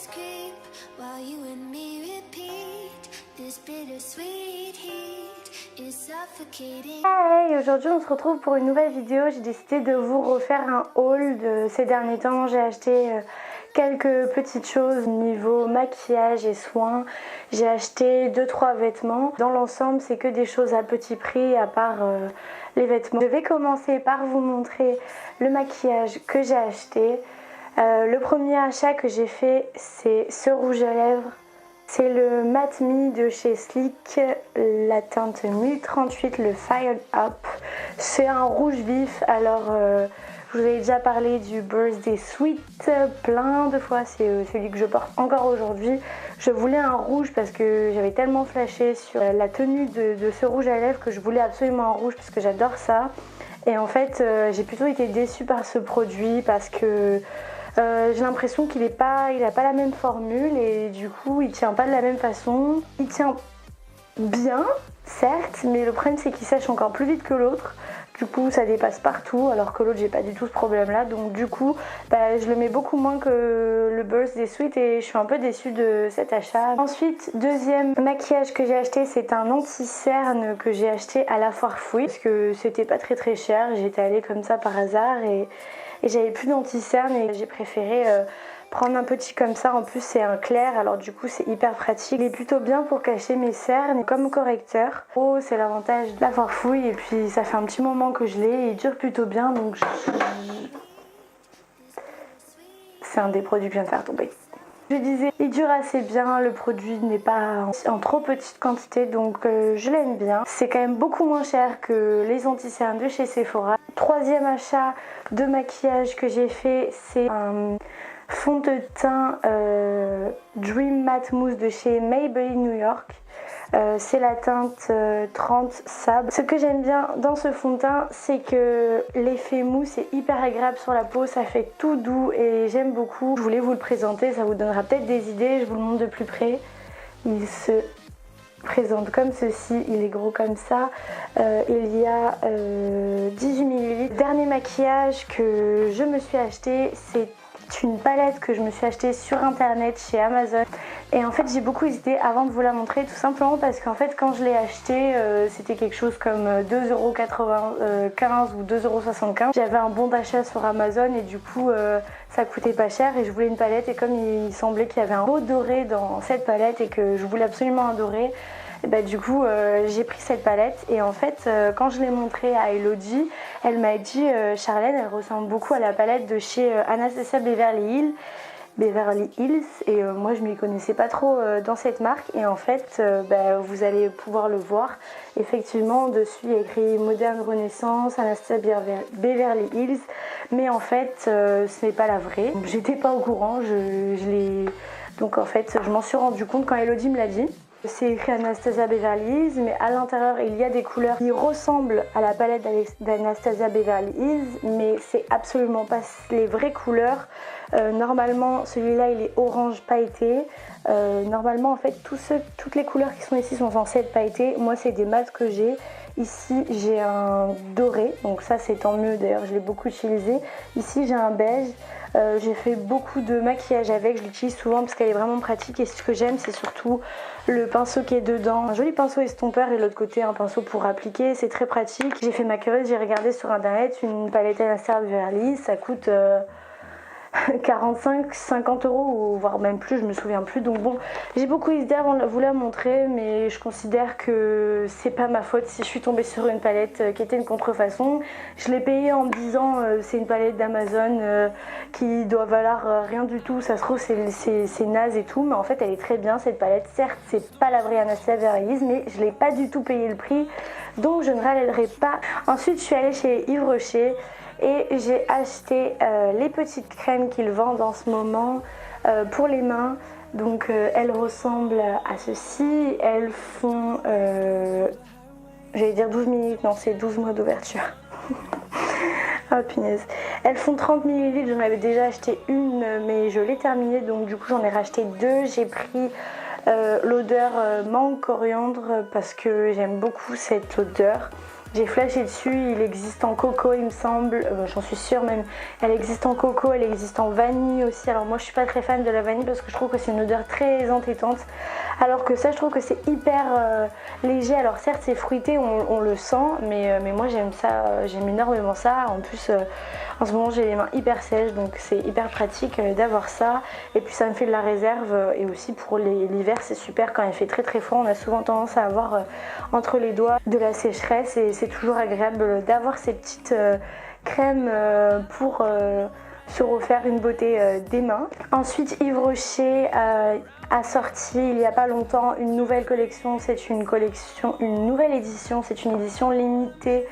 memories creep while you and me repeat. This bittersweet heat is suffocating. Hey, aujourd'hui on se retrouve pour une nouvelle vidéo. J'ai décidé de vous refaire un haul de ces derniers temps. J'ai acheté quelques petites choses niveau maquillage et soins. J'ai acheté 2-3 vêtements. Dans l'ensemble, c'est que des choses à petit prix à part les vêtements. Je vais commencer par vous montrer le maquillage que j'ai acheté. Le premier achat que j'ai fait, c'est ce rouge à lèvres. C'est le Matte Me de chez Sleek, la teinte 1038, le Fired Up. C'est un rouge vif. Alors, je vous avais déjà parlé du Birthday Sweet plein de fois. C'est celui que je porte encore aujourd'hui. Je voulais un rouge parce que j'avais tellement flashé sur la tenue de ce rouge à lèvres que je voulais absolument un rouge parce que j'adore ça. Et en fait, j'ai plutôt été déçue par ce produit parce que j'ai l'impression qu'il n'a pas la même formule et du coup il tient pas de la même façon. Il tient bien, certes, mais le problème c'est qu'il sèche encore plus vite que l'autre. Du coup ça dépasse partout alors que l'autre j'ai pas du tout ce problème là. Donc du coup je le mets beaucoup moins que le Birthday Sweet et je suis un peu déçue de cet achat. Ensuite, deuxième maquillage que j'ai acheté, c'est un anti-cerne que j'ai acheté à la foire fouille parce que c'était pas très cher. J'étais allée comme ça par hasard et j'avais plus d'anti-cerne et j'ai préféré prendre un petit comme ça. En plus c'est un clair, alors du coup c'est hyper pratique. Il est plutôt bien pour cacher mes cernes comme correcteur. Oh, c'est l'avantage de la foire fouille et puis ça fait un petit moment que je l'ai et il dure plutôt bien, donc c'est un des produits que je viens de faire tomber. Je disais, il dure assez bien, le produit n'est pas en trop petite quantité, donc je l'aime bien. C'est quand même beaucoup moins cher que les anti-cernes de chez Sephora. Troisième achat de maquillage que j'ai fait, c'est un fond de teint Dream Matte Mousse de chez Maybelline New York. C'est la teinte 30 Sable. Ce que j'aime bien dans ce fond de teint, c'est que l'effet mousse est hyper agréable sur la peau, ça fait tout doux et j'aime beaucoup. Je voulais vous le présenter, ça vous donnera peut-être des idées, je vous le montre de plus près. Il se présente comme ceci, il est gros comme ça. Il y a 18 ml. Dernier maquillage que je me suis acheté, c'est une palette que je me suis achetée sur internet chez Amazon et en fait j'ai beaucoup hésité avant de vous la montrer, tout simplement parce qu'en fait quand je l'ai achetée c'était quelque chose comme 2,95€ ou 2,75€. J'avais un bon d'achat sur Amazon et du coup ça coûtait pas cher et je voulais une palette et comme il semblait qu'il y avait un beau doré dans cette palette et que je voulais absolument un doré, et du coup j'ai pris cette palette et en fait quand je l'ai montrée à Elodie, elle m'a dit Charlène, elle ressemble beaucoup à la palette de chez Anastasia Beverly Hills et moi je m'y connaissais pas trop dans cette marque et en fait vous allez pouvoir le voir. Effectivement dessus il y a écrit Moderne Renaissance, Anastasia Beverly Hills, mais en fait ce n'est pas la vraie. J'étais pas au courant, donc en fait je m'en suis rendu compte quand Elodie me l'a dit. C'est écrit Anastasia Beverly Hills, mais à l'intérieur il y a des couleurs qui ressemblent à la palette d'Anastasia Beverly Hills, mais c'est absolument pas les vraies couleurs. Normalement celui-là il est orange pailleté. Normalement en fait toutes les couleurs qui sont ici sont censées être pailletées. Moi c'est des mats que j'ai. Ici j'ai un doré, donc ça c'est tant mieux, d'ailleurs je l'ai beaucoup utilisé. Ici j'ai un beige. J'ai fait beaucoup de maquillage avec, je l'utilise souvent parce qu'elle est vraiment pratique et ce que j'aime c'est surtout le pinceau qui est dedans. Un joli pinceau estompeur et de l'autre côté un pinceau pour appliquer, c'est très pratique. J'ai fait ma curieuse, j'ai regardé sur internet une palette Anastasia Beverly, ça coûte 45-50 € ou voire même plus, je me souviens plus. Donc bon, j'ai beaucoup hésité avant de vous la montrer, mais je considère que c'est pas ma faute si je suis tombée sur une palette qui était une contrefaçon. Je l'ai payée en me disant c'est une palette d'Amazon qui doit valoir rien du tout, ça se trouve c'est naze et tout, mais en fait elle est très bien cette palette. Certes c'est pas la vraie Anastasia Beverly Hills, mais je l'ai pas du tout payé le prix, donc je ne râlerai pas. Ensuite je suis allée chez Yves Rocher et j'ai acheté les petites crèmes qu'ils vendent en ce moment pour les mains. Donc elles ressemblent à ceci, elles font, j'allais dire 12 minutes, non c'est 12 mois d'ouverture. Ah punaise. Elles font 30 ml, j'en avais déjà acheté une mais je l'ai terminée, donc du coup j'en ai racheté deux. J'ai pris l'odeur mangue coriandre parce que j'aime beaucoup cette odeur. J'ai flashé dessus, il existe en coco il me semble, j'en suis sûre même. Elle existe en coco, elle existe en vanille aussi. Alors moi je suis pas très fan de la vanille parce que je trouve que c'est une odeur très entêtante. Alors que ça je trouve que c'est hyper léger. Alors certes c'est fruité, on le sent, mais moi j'aime ça, j'aime énormément ça. En plus en ce moment j'ai les mains hyper sèches donc c'est hyper pratique d'avoir ça. Et puis ça me fait de la réserve et aussi pour l'hiver c'est super quand il fait très très froid. On a souvent tendance à avoir entre les doigts de la sécheresse et c'est toujours agréable d'avoir ces petites crèmes pour se refaire une beauté des mains. Ensuite Yves Rocher a sorti il n'y a pas longtemps une nouvelle collection, c'est une nouvelle édition, c'est une édition limitée.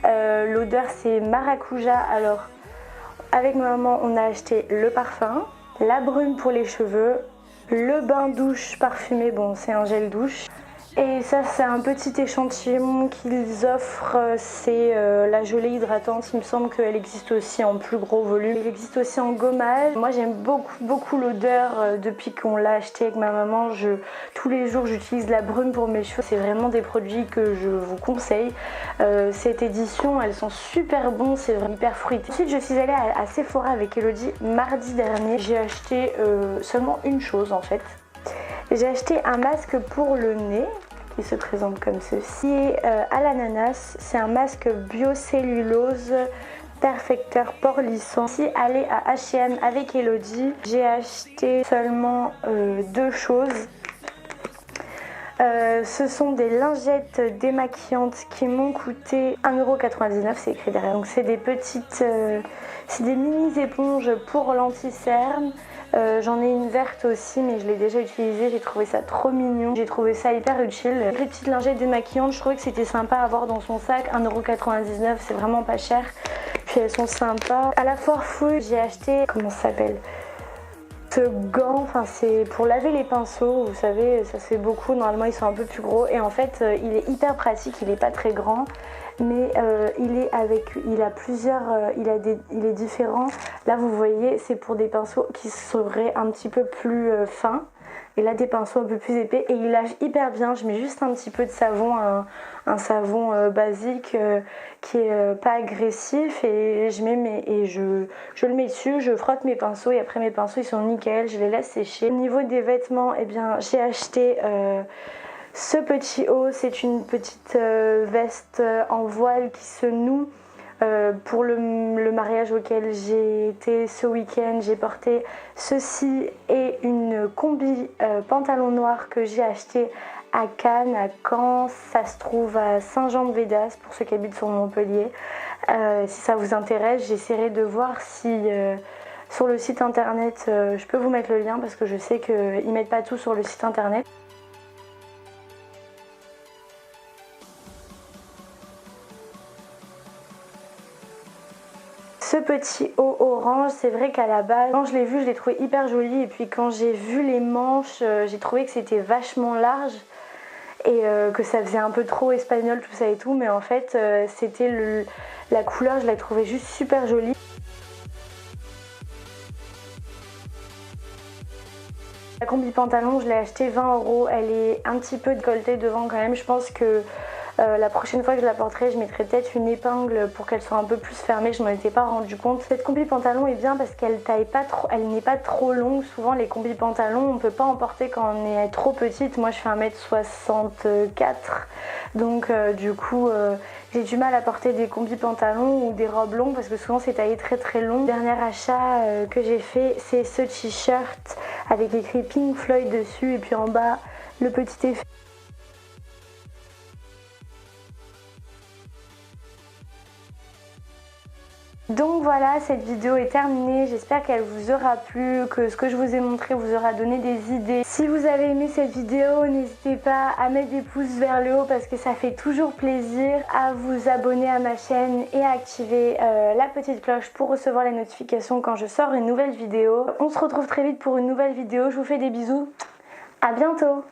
L'odeur c'est maracuja. Alors avec ma maman on a acheté le parfum, la brume pour les cheveux, le bain douche parfumé, bon c'est un gel douche. Et ça c'est un petit échantillon qu'ils offrent, c'est la gelée hydratante, il me semble qu'elle existe aussi en plus gros volume. Elle existe aussi en gommage. Moi j'aime beaucoup l'odeur depuis qu'on l'a acheté avec ma maman. Tous les jours j'utilise la brume pour mes cheveux, c'est vraiment des produits que je vous conseille. Cette édition, elles sont super bons, c'est vraiment hyper fruité. Ensuite je suis allée à Sephora avec Elodie mardi dernier. J'ai acheté seulement une chose en fait. J'ai acheté un masque pour le nez qui se présente comme ceci, à l'ananas. C'est un masque biocellulose perfecteur port lissant. Si allée à H&M avec Elodie, j'ai acheté seulement deux choses. Ce sont des lingettes démaquillantes qui m'ont coûté 1,99 €, c'est écrit derrière. Donc c'est des petites, c'est des mini éponges pour l'anti-cerne. J'en ai une verte aussi mais je l'ai déjà utilisée, j'ai trouvé ça trop mignon, j'ai trouvé ça hyper utile. Les petites lingettes démaquillantes, je trouvais que c'était sympa à avoir dans son sac, 1,99 €, c'est vraiment pas cher. Puis elles sont sympas. À la Foire Fouille, j'ai acheté, comment ça s'appelle ? Ce gant, enfin c'est pour laver les pinceaux, vous savez, ça se fait beaucoup, normalement ils sont un peu plus gros et en fait il est hyper pratique, il est pas très grand. Mais il est différent. Là vous voyez c'est pour des pinceaux qui seraient un petit peu plus fins. Et là des pinceaux un peu plus épais et il lâche hyper bien. Je mets juste un petit peu de savon, un savon basique qui est pas agressif et je le mets dessus, je frotte mes pinceaux et après mes pinceaux ils sont nickel, je les laisse sécher. Au niveau des vêtements, eh bien j'ai acheté ce petit haut, c'est une petite veste en voile qui se noue. Pour le mariage auquel j'ai été ce week-end, j'ai porté ceci et une combi pantalon noir que j'ai acheté à Cannes, à Caen. Ça se trouve à Saint-Jean-de-Védas pour ceux qui habitent sur Montpellier. Si ça vous intéresse, j'essaierai de voir si sur le site internet, je peux vous mettre le lien parce que je sais qu'ils ne mettent pas tout sur le site internet. Ce petit haut orange, c'est vrai qu'à la base, quand je l'ai vu, je l'ai trouvé hyper joli. Et puis quand j'ai vu les manches, j'ai trouvé que c'était vachement large. Et que ça faisait un peu trop espagnol, tout ça et tout. Mais en fait, c'était la couleur, je la trouvais juste super jolie. La combi pantalon, je l'ai acheté 20 €. Elle est un petit peu décolletée devant quand même. Je pense que la prochaine fois que je la porterai, je mettrai peut-être une épingle pour qu'elle soit un peu plus fermée. Je m'en étais pas rendu compte. Cette combi pantalon est bien parce qu'elle taille pas trop, elle n'est pas trop longue. Souvent les combi pantalons, on peut pas en porter quand on est trop petite. Moi je fais 1,64 m, donc du coup j'ai du mal à porter des combi pantalons ou des robes longues parce que souvent c'est taillé très très long. Dernier achat que j'ai fait, c'est ce t-shirt avec écrit Pink Floyd dessus et puis en bas le petit effet. Donc voilà, cette vidéo est terminée, j'espère qu'elle vous aura plu, que ce que je vous ai montré vous aura donné des idées. Si vous avez aimé cette vidéo, n'hésitez pas à mettre des pouces vers le haut parce que ça fait toujours plaisir, à vous abonner à ma chaîne et à activer la petite cloche pour recevoir les notifications quand je sors une nouvelle vidéo. On se retrouve très vite pour une nouvelle vidéo, je vous fais des bisous, à bientôt!